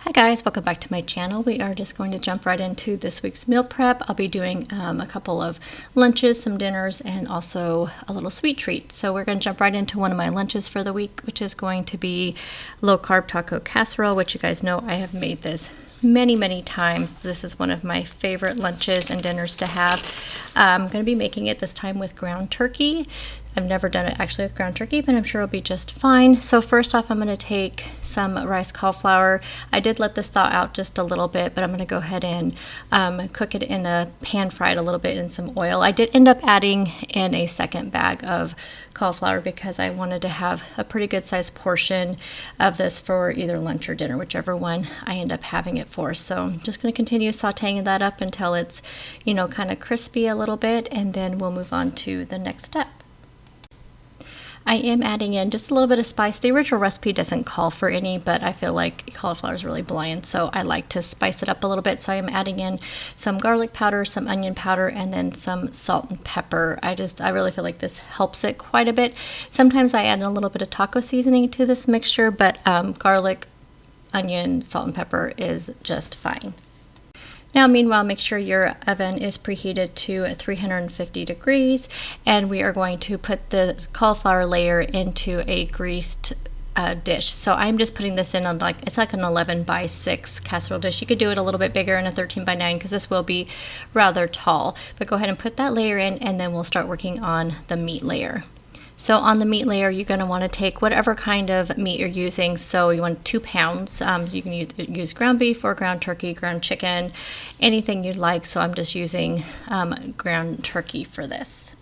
Hi guys, welcome back to my channel. We are just going to jump right into this week's meal prep. I'll be doing a couple of lunches, some dinners, and also a little sweet treat. So we're going to jump right into one of my lunches for the week, which is going to be low carb taco casserole, which you guys know I have made this many times. This is one of my favorite lunches and dinners to have. I'm going to be making it this time with ground turkey. I've never done it actually with ground turkey, but I'm sure it'll be just fine. So first off, I'm going to take some rice cauliflower. I did let this thaw out just a little bit, but I'm going to go ahead and cook it in a pan fried a little bit in some oil. I did end up adding in a second bag of cauliflower because I wanted to have a pretty good sized portion of this for either lunch or dinner, whichever one I end up having it for. So I'm just going to continue sauteing that up until it's, kind of crispy a little bit, and then we'll move on to the next step. I am adding in just a little bit of spice. The original recipe doesn't call for any, but I feel like cauliflower is really bland, so I like to spice it up a little bit. So I am adding in some garlic powder, some onion powder, and then some salt and pepper. I really feel like this helps it quite a bit. Sometimes I add a little bit of taco seasoning to this mixture, but garlic, onion, salt, and pepper is just fine. Now, meanwhile, make sure your oven is preheated to 350 degrees, and we are going to put the cauliflower layer into a greased dish. So I'm just putting this in on it's like an 11 by 6 casserole dish. You could do it a little bit bigger in a 13 by 9 because this will be rather tall. But go ahead and put that layer in, and then we'll start working on the meat layer. So on the meat layer, you're going to want to take whatever kind of meat you're using. So you want 2 pounds. You can use ground beef or ground turkey, ground chicken, anything you'd like. So I'm just using ground turkey for this.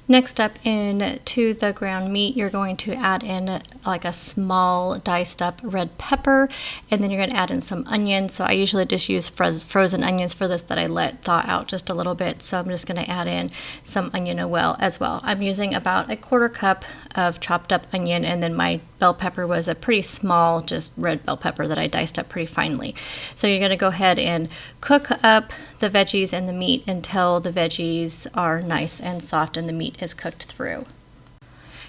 Next up, into the ground meat, you're going to add in like a small diced up red pepper, and then you're going to add in some onions. So I usually just use frozen onions for this that I let thaw out just a little bit. So I'm just going to add in some onion as well. I'm using about a 1/4 cup of chopped up onion, and then my bell pepper was a pretty small, just red bell pepper that I diced up pretty finely. So you're going to go ahead and cook up the veggies and the meat until the veggies are nice and soft and the meat is cooked through.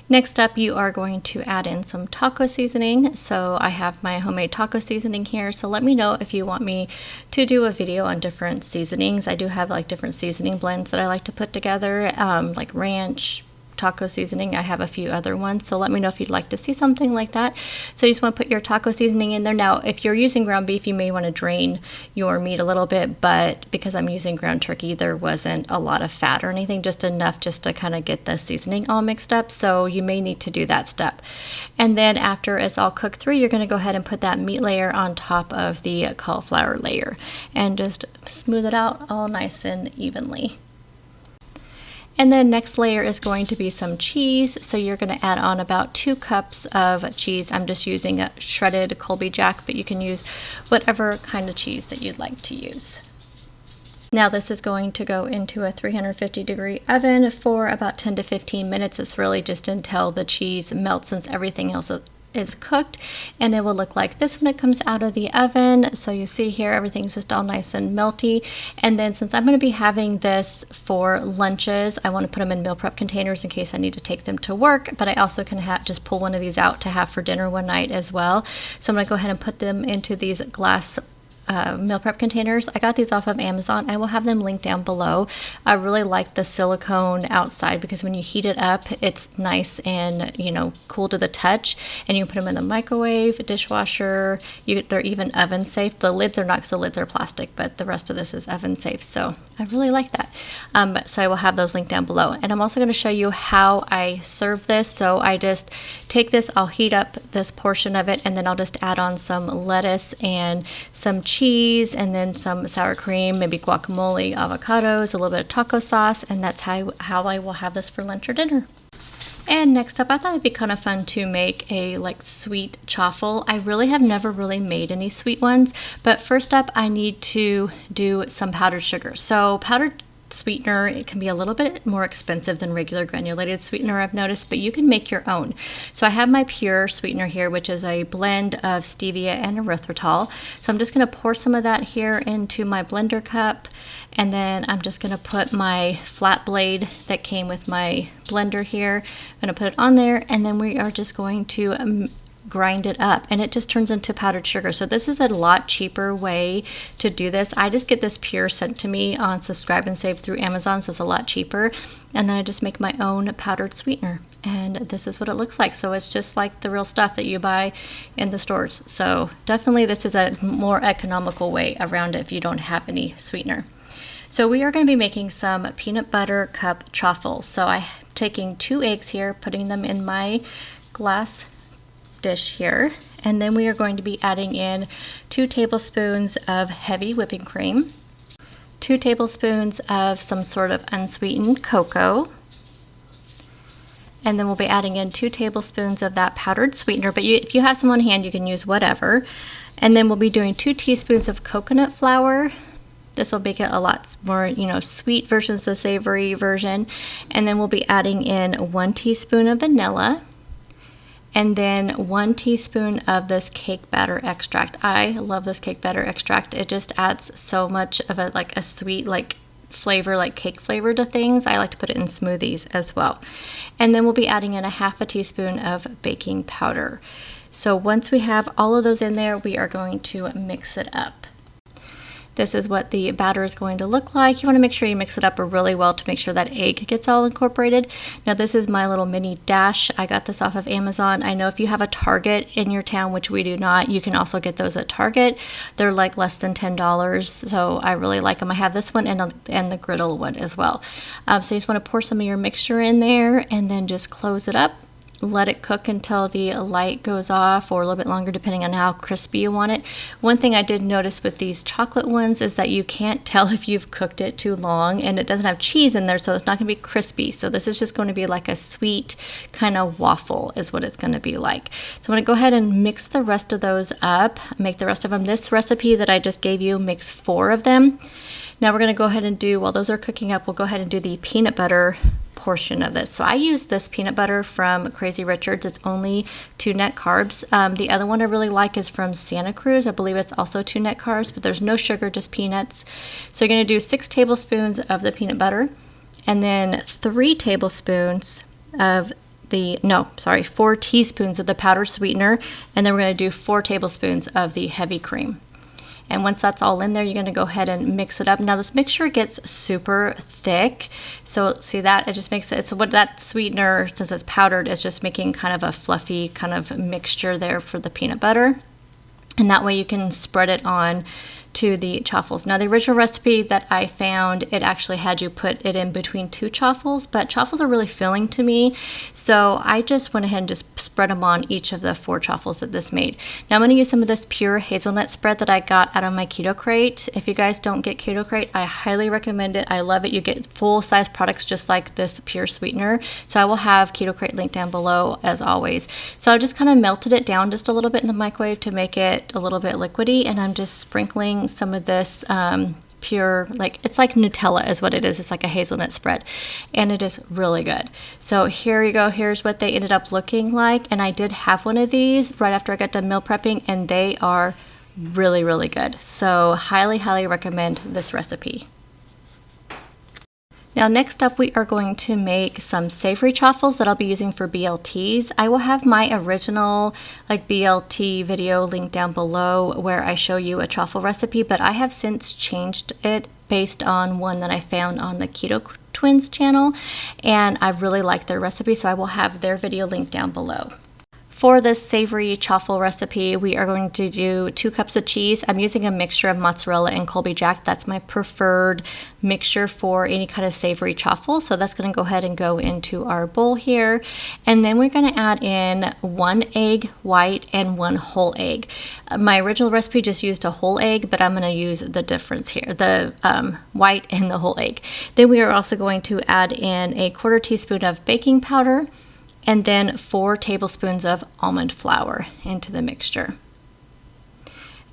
Next up, you are going to add in some taco seasoning. So I have my homemade taco seasoning here. So let me know if you want me to do a video on different seasonings. I do have like different seasoning blends that I like to put together, like ranch, taco seasoning. I have a few other ones, so let me know if you'd like to see something like that. So you just want to put your taco seasoning in there. Now, if you're using ground beef, you may want to drain your meat a little bit, but because I'm using ground turkey, there wasn't a lot of fat or anything, just enough just to kind of get the seasoning all mixed up, so you may need to do that step. And then after it's all cooked through, you're going to go ahead and put that meat layer on top of the cauliflower layer and just smooth it out all nice and evenly. And then next layer is going to be some cheese. So you're going to add on about 2 cups of cheese. I'm just using a shredded Colby Jack, but you can use whatever kind of cheese that you'd like to use. Now this is going to go into a 350 degree oven for about 10 to 15 minutes. It's really just until the cheese melts, since everything else is cooked, and it will look like this when it comes out of the oven. So you see here, everything's just all nice and melty. And then since I'm going to be having this for lunches, I want to put them in meal prep containers in case I need to take them to work, but I also can just pull one of these out to have for dinner one night as well. So I'm going to go ahead and put them into these glass meal prep containers. I got these off of Amazon. I will have them linked down below. I really like the silicone outside because when you heat it up, it's nice and cool to the touch, and you can put them in the microwave, dishwasher. They're even oven safe. The lids are not, because the lids are plastic, but the rest of this is oven safe, so I really like that. So I will have those linked down below, and I'm also going to show you how I serve this. So I just take this, I'll heat up this portion of it, and then I'll just add on some lettuce and some cheese, and then some sour cream, maybe guacamole, avocados, a little bit of taco sauce, and that's how I will have this for lunch or dinner. And next up, I thought it'd be kind of fun to make a sweet chaffle. I really have never made any sweet ones, but first up I need to do some powdered sugar. So powdered sweetener, it can be a little bit more expensive than regular granulated sweetener, I've noticed, but you can make your own. So I have my pure sweetener here, which is a blend of stevia and erythritol. So I'm just going to pour some of that here into my blender cup, and then I'm just going to put my flat blade that came with my blender here. I'm going to put it on there, and then we are just going to grind it up, and it just turns into powdered sugar. So this is a lot cheaper way to do this. I just get this pure sent to me on Subscribe and Save through Amazon, so it's a lot cheaper. And then I just make my own powdered sweetener, and this is what it looks like. So it's just like the real stuff that you buy in the stores. So definitely this is a more economical way around it if you don't have any sweetener. So we are going to be making some peanut butter cup truffles. So I'm taking 2 eggs here, putting them in my glass dish here, and then we are going to be adding in 2 tablespoons of heavy whipping cream, 2 tablespoons of some sort of unsweetened cocoa, and then we'll be adding in 2 tablespoons of that powdered sweetener, but if you have some on hand, you can use whatever. And then we'll be doing 2 teaspoons of coconut flour. This will make it a lot more, sweet versus the savory version. And then we'll be adding in 1 teaspoon of vanilla, and then 1 teaspoon of this cake batter extract. I love this cake batter extract. It just adds so much of a sweet, flavor, like cake flavor to things. I like to put it in smoothies as well. And then we'll be adding in 1/2 teaspoon of baking powder. So once we have all of those in there, we are going to mix it up. This is what the batter is going to look like. You want to make sure you mix it up really well to make sure that egg gets all incorporated. Now this is my little mini dash. I got this off of Amazon. I know if you have a Target in your town, which we do not, you can also get those at Target. They're like less than $10, so I really like them. I have this one and the griddle one as well. So you just want to pour some of your mixture in there and then just close it up. Let it cook until the light goes off, or a little bit longer depending on how crispy you want it. One thing I did notice with these chocolate ones is that you can't tell if you've cooked it too long, and it doesn't have cheese in there, so it's not going to be crispy. So this is just going to be like a sweet kind of waffle is what it's going to be like. So I'm going to go ahead and mix the rest of those up, make the rest of them. This recipe that I just gave you makes 4 of them. Now we're going to go ahead and do, while those are cooking up, we'll go ahead and do the peanut butter portion of this. So I use this peanut butter from Crazy Richard's. It's only 2 net carbs. The other one I really like is from Santa Cruz. I believe it's also 2 net carbs, but there's no sugar, just peanuts. So you're going to do 6 tablespoons of the peanut butter, and then 3 tablespoons of 4 teaspoons of the powdered sweetener, and then we're going to do 4 tablespoons of the heavy cream. And once that's all in there, you're going to go ahead and mix it up. Now this mixture gets super thick. So see that? It just makes it, so what that sweetener, since it's powdered, is just making kind of a fluffy kind of mixture there for the peanut butter. And that way you can spread it on to the chaffles. Now the original recipe that I found, it actually had you put it in between 2 chaffles, but chaffles are really filling to me, so I just went ahead and just spread them on each of the 4 chaffles that this made. Now I'm going to use some of this pure hazelnut spread that I got out of my Keto Crate. If you guys don't get Keto Crate, I highly recommend it. I love it. You get full-size products just like this pure sweetener. So I will have Keto Crate linked down below as always. So I just kind of melted it down just a little bit in the microwave to make it a little bit liquidy, and I'm just sprinkling some of this pure, it's like Nutella is what it is. It's like a hazelnut spread, and it is really good. So here you go. Here's what they ended up looking like, and I did have one of these right after I got done meal prepping, and they are really, really good. So highly, highly recommend this recipe. Now next up, we are going to make some savory chaffles that I'll be using for BLTs. I will have my original BLT video linked down below where I show you a chaffle recipe, but I have since changed it based on one that I found on the Keto Twins channel, and I really like their recipe, so I will have their video linked down below. For this savory chaffle recipe, we are going to do 2 cups of cheese. I'm using a mixture of mozzarella and Colby Jack. That's my preferred mixture for any kind of savory chaffle. So that's going to go ahead and go into our bowl here. And then we're going to add in 1 egg white and 1 whole egg. My original recipe just used a whole egg, but I'm going to use the difference here, the white and the whole egg. Then we are also going to add in 1/4 teaspoon of baking powder, and then 4 tablespoons of almond flour into the mixture.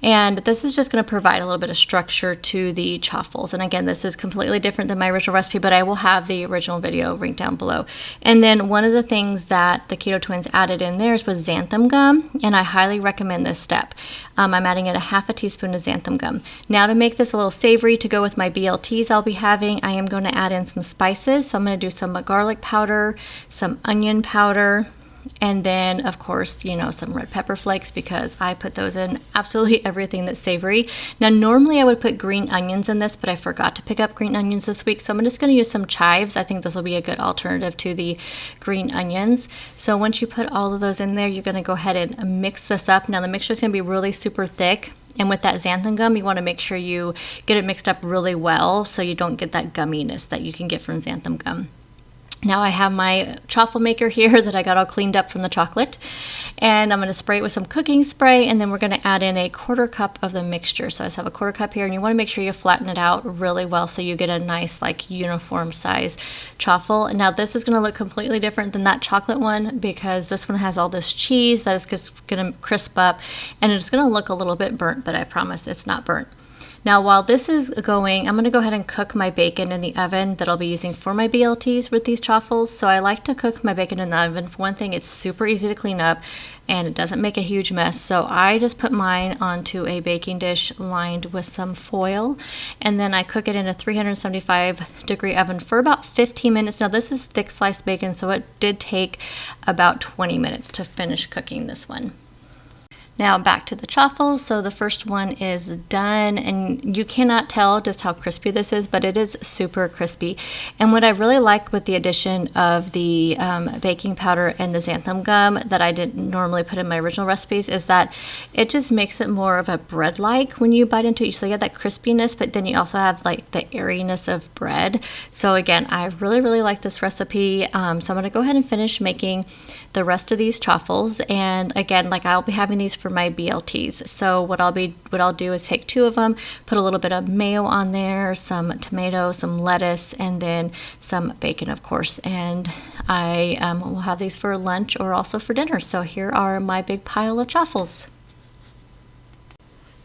And this is just going to provide a little bit of structure to the chaffles. And again, this is completely different than my original recipe, but I will have the original video linked down below. And then one of the things that the Keto Twins added in theirs was xanthan gum, and I highly recommend this step. I'm adding in 1/2 teaspoon of xanthan gum. Now to make this a little savory to go with my BLTs I'll be having, I am going to add in some spices. So I'm going to do some garlic powder, some onion powder, And then, of course, you know, some red pepper flakes, because I put those in absolutely everything that's savory. Now, normally I would put green onions in this, but I forgot to pick up green onions this week. So I'm just going to use some chives. I think this will be a good alternative to the green onions. So once you put all of those in there, you're going to go ahead and mix this up. Now, the mixture is going to be really super thick. And with that xanthan gum, you want to make sure you get it mixed up really well so you don't get that gumminess that you can get from xanthan gum. Now I have my chaffle maker here that I got all cleaned up from the chocolate, and I'm going to spray it with some cooking spray, and then we're going to add in a 1/4 cup of the mixture. So I just have a 1/4 cup here, and you want to make sure you flatten it out really well so you get a nice like uniform size chaffle. Now this is going to look completely different than that chocolate one because this one has all this cheese that is just going to crisp up, and it's going to look a little bit burnt, but I promise it's not burnt. Now, while this is going, I'm going to go ahead and cook my bacon in the oven that I'll be using for my BLTs with these chaffles. So I like to cook my bacon in the oven. For one thing, it's super easy to clean up and it doesn't make a huge mess. So I just put mine onto a baking dish lined with some foil, and then I cook it in a 375-degree oven for about 15 minutes. Now, this is thick sliced bacon, so it did take about 20 minutes to finish cooking this one. Now back to the chaffles. So the first one is done, and you cannot tell just how crispy this is, but it is super crispy. And what I really like with the addition of the baking powder and the xanthan gum that I didn't normally put in my original recipes is that it just makes it more of a bread-like when you bite into it. So you have that crispiness, but then you also have like the airiness of bread. So again, I really, really like this recipe. So I'm going to go ahead and finish making the rest of these chaffles. And again, like I'll be having these for my BLTs. So what I'll do is take 2 of them, put a little bit of mayo on there, some tomato, some lettuce, and then some bacon, of course. And I will have these for lunch or also for dinner. So here are my big pile of chaffles.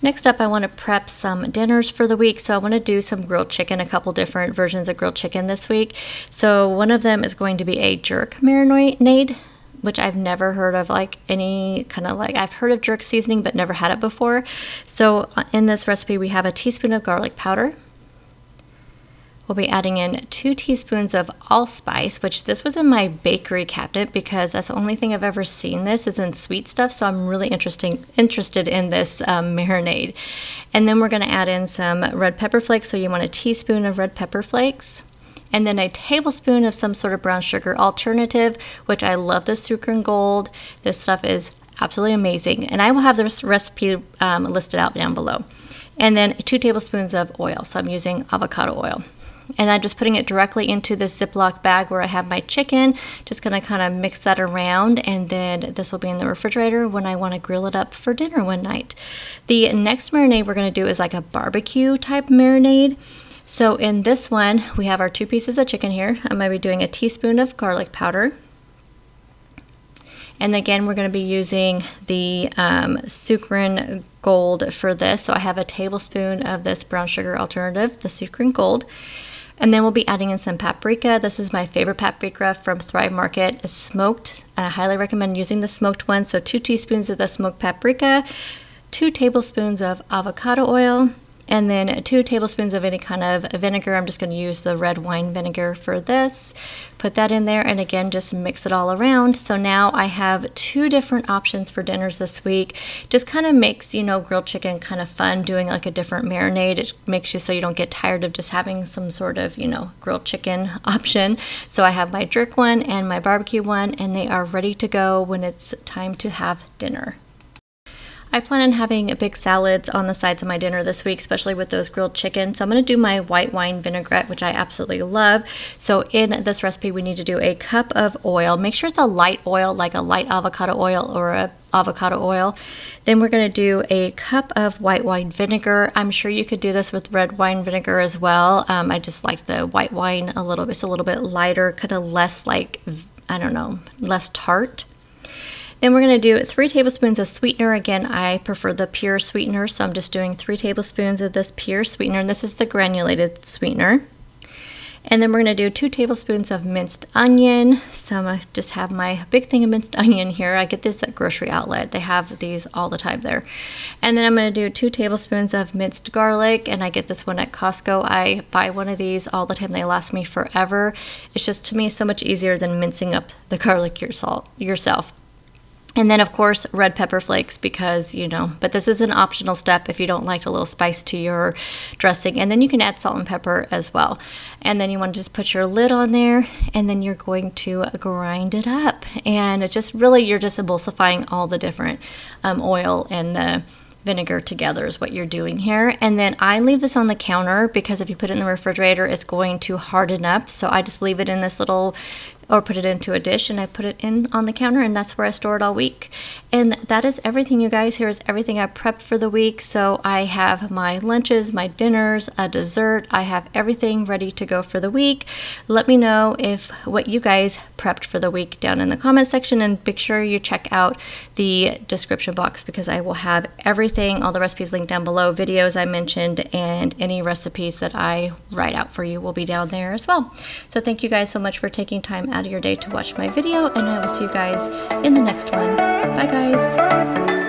Next up, I want to prep some dinners for the week. So I want to do some grilled chicken, a couple different versions of grilled chicken this week. So one of them is going to be a jerk marinade, which I've never heard of, like any kind of like, I've heard of jerk seasoning, but never had it before. So in this recipe, we have a teaspoon of garlic powder. We'll be adding in 2 teaspoons of allspice, which this was in my bakery cabinet because that's the only thing I've ever seen this is in sweet stuff. So I'm really interested in this marinade. And then we're going to add in some red pepper flakes. So you want a teaspoon of red pepper flakes. And then a tablespoon of some sort of brown sugar alternative, which I love the sukrin gold. This stuff is absolutely amazing. And I will have this recipe listed out down below. And then 2 tablespoons of oil. So I'm using avocado oil. And I'm just putting it directly into this Ziploc bag where I have my chicken. Just going to kind of mix that around, and then this will be in the refrigerator when I want to grill it up for dinner one night. The next marinade we're going to do is like a barbecue type marinade. So in this one, we have our 2 pieces of chicken here. I'm going to be doing a teaspoon of garlic powder. And again, we're going to be using the sukrin gold for this. So I have a tablespoon of this brown sugar alternative, the sukrin gold. And then we'll be adding in some paprika. This is my favorite paprika from Thrive Market. It's smoked. I highly recommend using the smoked one. So 2 teaspoons of the smoked paprika, 2 tablespoons of avocado oil, and then 2 tablespoons of any kind of vinegar. I'm just going to use the red wine vinegar for this. Put that in there, and again, just mix it all around. So now I have 2 different options for dinners this week. Just kind of makes, you know, grilled chicken kind of fun, doing like a different marinade. It makes you so you don't get tired of just having some sort of, you know, grilled chicken option. So I have my jerk one and my barbecue one, and they are ready to go when it's time to have dinner. I plan on having big salads on the sides of my dinner this week, especially with those grilled chicken. So I'm going to do my white wine vinaigrette, which I absolutely love. So in this recipe, we need to do a cup of oil. Make sure it's a light oil, like a light avocado oil or a avocado oil. Then we're going to do a cup of white wine vinegar. I'm sure you could do this with red wine vinegar as well. I just like the white wine a little bit. It's a little bit lighter, kind of less like, I don't know, less tart. Then we're going to do 3 tablespoons of sweetener. Again, I prefer the pure sweetener, so I'm just doing 3 tablespoons of this pure sweetener, and this is the granulated sweetener. And then we're going to do 2 tablespoons of minced onion. So I'm going to just have my big thing of minced onion here. I get this at grocery outlet. They have these all the time there. And then I'm going to do 2 tablespoons of minced garlic, and I get this one at Costco. I buy one of these all the time. They last me forever. It's just, to me, so much easier than mincing up the garlic yourself. And then, of course, red pepper flakes, because, you know, but this is an optional step if you don't like a little spice to your dressing. And then you can add salt and pepper as well. And then you want to just put your lid on there, and then you're going to grind it up. And it just really, you're just emulsifying all the different oil and the vinegar together is what you're doing here. And then I leave this on the counter because if you put it in the refrigerator, it's going to harden up. So I just leave it in this little, or put it into a dish, and I put it in on the counter, and that's where I store it all week. And that is everything, you guys. Here is everything I prepped for the week. So I have my lunches, my dinners, a dessert. I have everything ready to go for the week. Let me know if what you guys prepped for the week down in the comment section, and make sure you check out the description box because I will have everything, all the recipes linked down below, videos I mentioned, and any recipes that I write out for you will be down there as well. So thank you guys so much for taking time out of your day to watch my video, and I will see you guys in the next one. Bye guys.